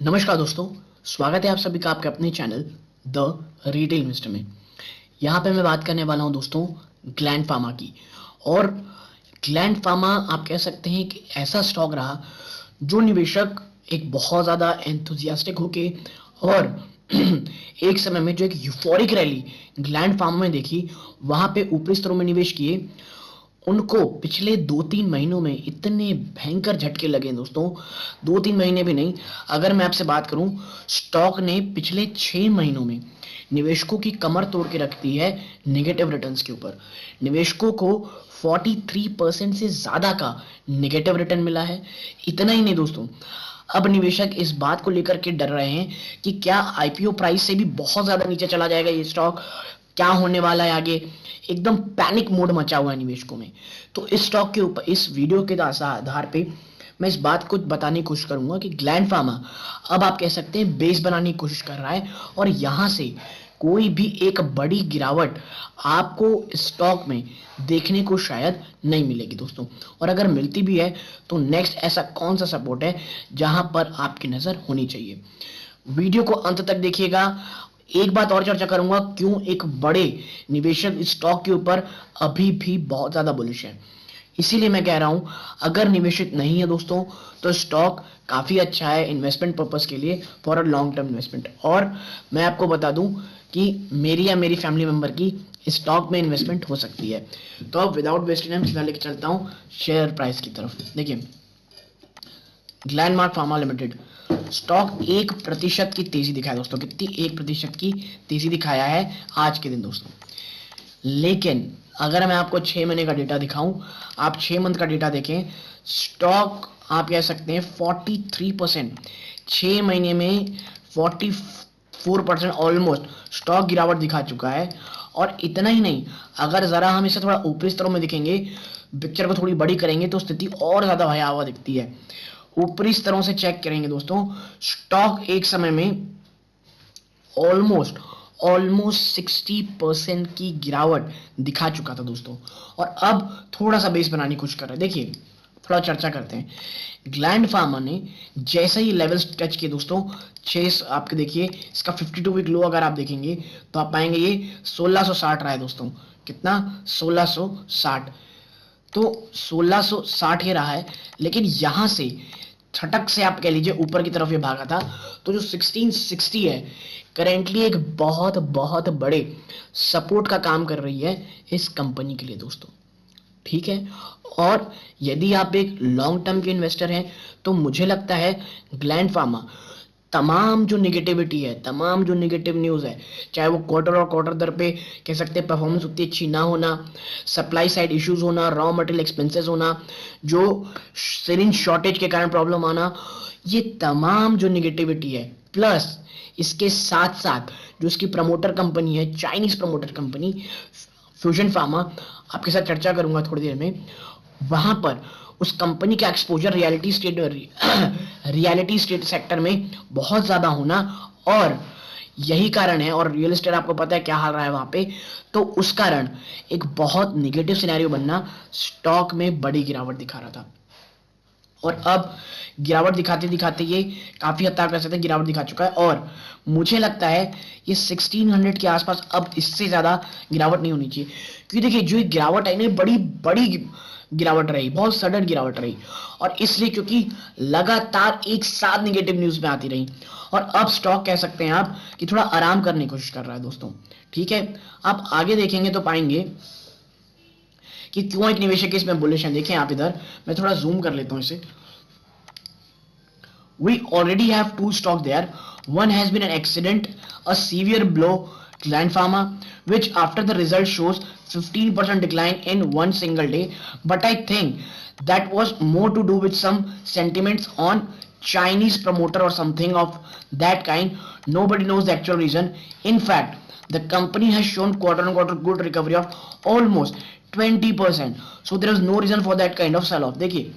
नमस्कार दोस्तों, स्वागत है आप सभी का आपके अपने चैनल द रिटेल इन्वेस्टर में। यहाँ पे मैं बात करने वाला हूँ दोस्तों ग्लैंड फार्मा की। और ग्लैंड फार्मा आप कह सकते हैं कि ऐसा स्टॉक रहा जो निवेशक एक बहुत ज़्यादा एंथुजियास्टिक होके और एक समय में जो एक यूफोरिक रैली ग्लैंड फार्मा में देखी, वहाँ पे ऊपरी स्तरों में निवेश किए। उनको पिछले 2-3 महीनों में इतने भयंकर झटके लगे दोस्तों, 2-3 महीने भी नहीं। अगर मैं आपसे बात करूं, स्टॉक ने पिछले 6 महीनों में निवेशकों की कमर तोड़ के रख दी है नेगेटिव रिटर्न्स के ऊपर। निवेशकों को 43% से ज़्यादा का नेगेटिव रिटर्न मिला है। इतना ही नहीं दोस्तों, अब निवेशक इस बात को लेकर के डर रहे हैं कि क्या आईपीओ प्राइस से भी बहुत ज़्यादा नीचे चला जाएगा ये स्टॉक, क्या होने वाला है आगे। एकदम पैनिक मोड मचा हुआ है निवेशकों में। तो इस स्टॉक के ऊपर इस वीडियो के आधार पे मैं इस बात को बताने की कोशिश करूंगा कि ग्लैंड फार्मा अब आप कह सकते हैं बेस बनाने की कोशिश कर रहा है, और यहां से कोई भी एक बड़ी गिरावट आपको स्टॉक में देखने को शायद नहीं मिलेगी दोस्तों। और अगर मिलती भी है तो नेक्स्ट ऐसा कौन सा सपोर्ट है जहां पर आपकी नजर होनी चाहिए। वीडियो को अंत तक देखिएगा। एक बात और चर्चा करूंगा, क्यों एक बड़े निवेशक स्टॉक के ऊपर अभी भी बहुत ज्यादा बुलिश है। इसीलिए मैं कह रहा हूं, अगर निवेशित नहीं है दोस्तों तो स्टॉक काफी अच्छा है इन्वेस्टमेंट पर्पस के लिए, for a long term investment. और मैं आपको बता दूं कि मेरी या मेरी फैमिली मेंबर की स्टॉक में इन्वेस्टमेंट हो सकती है। तो अब विदाउट वेस्टिंग टाइम सीधा लेके चलता हूं शेयर प्राइस की तरफ। देखिए, ग्लैंडमार्क फार्मा लिमिटेड स्टॉक 1% की तेजी दिखाया दोस्तों। कितनी? 1% की तेजी दिखाया है आज के दिन दोस्तों। लेकिन अगर मैं आपको 6 महीने का डेटा दिखाऊं, आप 6 मंथ का डेटा देखें, स्टॉक आप कह सकते हैं 43%, 6 महीने में 44% ऑलमोस्ट स्टॉक गिरावट दिखा चुका है। और इतना ही नहीं, अगर जरा हम इसे थोड़ा ऊपरी स्तरों में दिखेंगे, पिक्चर को थोड़ी बड़ी करेंगे तो स्थिति और ज्यादा भयावह दिखती है। ऊपरी स्तरों से चेक करेंगे दोस्तों, स्टॉक एक समय में ऑलमोस्ट ऑलमोस्ट 60% की गिरावट दिखा चुका था दोस्तों। और अब थोड़ा सा बेस बनाने की कोशिश कर रहे हैं। देखिए, थोड़ा चर्चा करते हैं। ग्लैंड फार्मा ने जैसे ही लेवल्स टच किए दोस्तों, 6 आपके देखिए इसका 52 वीक लो अगर आप देखेंगे तो आप पाएंगे ये 1660 रहा है दोस्तों। कितना? 1660। तो 1660 ही रहा है, लेकिन यहां से छटक से आप कह लीजिए ऊपर की तरफ ये भागा था। तो जो 1660 है करेंटली एक बहुत बहुत बड़े सपोर्ट का काम कर रही है इस कंपनी के लिए दोस्तों। ठीक है, और यदि आप एक लॉन्ग टर्म के इन्वेस्टर हैं तो मुझे लगता है ग्लैंड फार्मा तमाम जो निगेटिविटी है, तमाम जो निगेटिव न्यूज़ है, चाहे वो क्वार्टर और क्वार्टर दर पे कह सकते हैं परफॉर्मेंस उतनी अच्छी ना होना, सप्लाई साइड इश्यूज होना, रॉ मटेरियल एक्सपेंसेस होना, जो सिरिंज शॉर्टेज के कारण प्रॉब्लम आना, ये तमाम जो निगेटिविटी है, प्लस इसके साथ साथ जो इसकी प्रमोटर कंपनी है, Chinese promoter company fusion pharma, आपके साथ चर्चा करूंगा थोड़ी देर में। वहां पर उस कंपनी का एक्सपोजर रियलिटी स्टेट सेक्टर में बहुत ज्यादा होना, और यही कारण है, और रियल एस्टेट आपको पता है क्या हाल रहा है वहां पे, तो उस कारण एक बहुत निगेटिव सिनेरियो बनना स्टॉक में बड़ी गिरावट दिखा रहा था। और अब गिरावट दिखाते दिखाते ये काफी हद तक कह सकते हैं गिरावट दिखा चुका है। और मुझे लगता है ये 1600 के आसपास अब इससे ज्यादा गिरावट नहीं होनी चाहिए, क्योंकि देखिए जो गिरावट है ना, बड़ी बड़ी गिरावट रही, बहुत सडन गिरावट रही। और इसलिए क्योंकि लगातार एक साथ निगेटिव न्यूज में आती रही, और अब स्टॉक कह सकते हैं आप कि थोड़ा आराम करने की कोशिश कर रहा है दोस्तों। ठीक है, आप आगे देखेंगे तो पाएंगे कि क्यों एक निवेशक इसमें बुलिश है। देखें आप इधर, मैं थोड़ा जूम कर लेता हूं इसे। We already have two stock there. One has been an accident, a severe blow, Gland Pharma, which after the result shows 15% decline in one single day. But I think that was more to do with some sentiments on Chinese promoter or something of that kind. Nobody knows the actual reason. In fact, the company has shown quarter on quarter good recovery of almost 20%. So there is no reason for that kind of sell off. देखिए,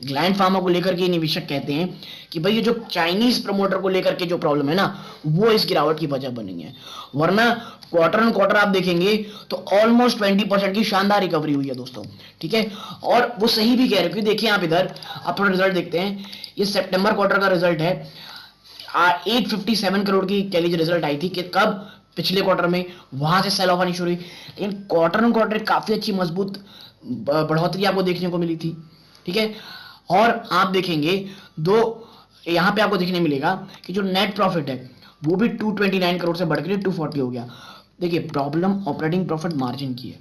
gland pharma को लेकर के निवेशक कहते हैं कि भाई ये जो चाइनीज प्रमोटर को लेकर के जो प्रॉब्लम है ना, वो इस गिरावट की वजह बनी है। वरना क्वार्टर ऑन क्वार्टर आप देखेंगे तो ऑलमोस्ट 20% की शानदार रिकवरी हुई है दोस्तों। ठीक है, और वो सही भी कह रहे हैं, क्योंकि देखिए आप इधर आप थोड़ा रिजल्ट देखते हैं, ये सितंबर क्वार्टर का रिजल्ट है। 857 करोड़ की कह लीजिए रिजल्ट आई थी कि कब, पिछले क्वार्टर में, वहां से सेल ऑफ आनी शुरू हुई। लेकिन क्वार्टर ऑन क्वार्टर काफी अच्छी मजबूत बढ़ोतरी आपको देखने को मिली थी, ठीक है। और आप देखेंगे दो, यहां पे आपको देखने मिलेगा कि जो नेट प्रॉफिट है वो भी 229 करोड़ से बढ़कर 240 हो गया। देखिए प्रॉब्लम ऑपरेटिंग प्रॉफिट मार्जिन की है,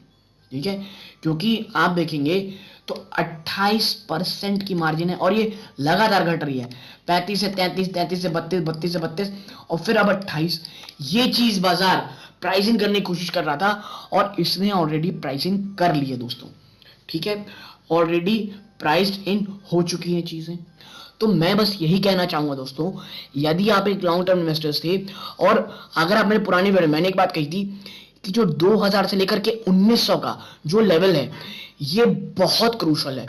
ठीक है, क्योंकि आप देखेंगे तो 28% की मार्जिन है और ये लगातार घट रही है, 35 से 33, 33 से 32, 32 से 32 और फिर अब 28। ये चीज बाजार प्राइसिंग करने की कोशिश कर रहा था और इसने ऑलरेडी प्राइसिंग कर ली है दोस्तों, ठीक है, ऑलरेडी प्राइस्ड इन हो चुकी हैं चीजें। तो मैं बस यही कहना चाहूंगा दोस्तों, यदि आप एक लॉन्ग टर्म इन्वेस्टर्स थे, और अगर आप मेरे पुरानी वीडियो, मैंने एक बात कही थी कि जो 2000 से लेकर के 1900 का जो लेवल है ये बहुत क्रूशल है,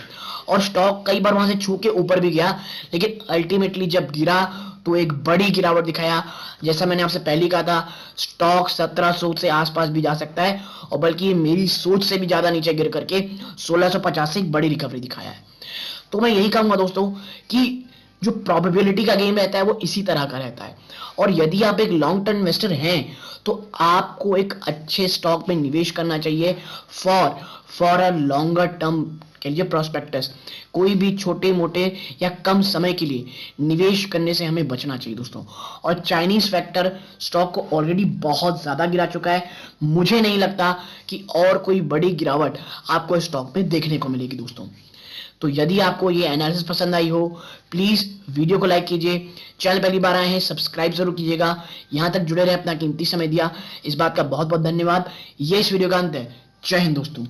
और स्टॉक कई बार वहां से छू के ऊपर भी गया, लेकिन अल्टीमेटली जब गिरा तो एक बड़ी गिरावट दिखाया। जैसा मैंने आपसे पहले कहा था, स्टॉक 1700 से आसपास भी जा सकता है, और बल्कि मेरी सोच से भी ज्यादा नीचे गिर करके 1650 से एक बड़ी रिकवरी दिखाया है। तो मैं यही कहूंगा दोस्तों कि जो प्रोबेबिलिटी का गेम रहता है वो इसी तरह का रहता है, और यदि आप एक लॉन्ग टर्म इन्वेस्टर हैं तो आपको एक अच्छे स्टॉक में निवेश करना चाहिए फॉर अ लॉन्गर टर्म के लिए प्रोस्पेक्टस। कोई भी छोटे मोटे या कम समय के लिए निवेश करने से हमें बचना चाहिए दोस्तों। और चाइनीज फैक्टर स्टॉक को ऑलरेडी बहुत ज्यादा गिरा चुका है, मुझे नहीं लगता कि और कोई बड़ी गिरावट आपको स्टॉक में देखने को मिलेगी दोस्तों। तो यदि आपको ये एनालिसिस पसंद आई हो, प्लीज वीडियो को लाइक कीजिए, चैनल पहली बार आए हैं सब्सक्राइब जरूर कीजिएगा, यहां तक जुड़े रहे, अपना कीमती समय दिया, इस बात का बहुत बहुत धन्यवाद। ये इस वीडियो का अंत है। जय हिंद दोस्तों।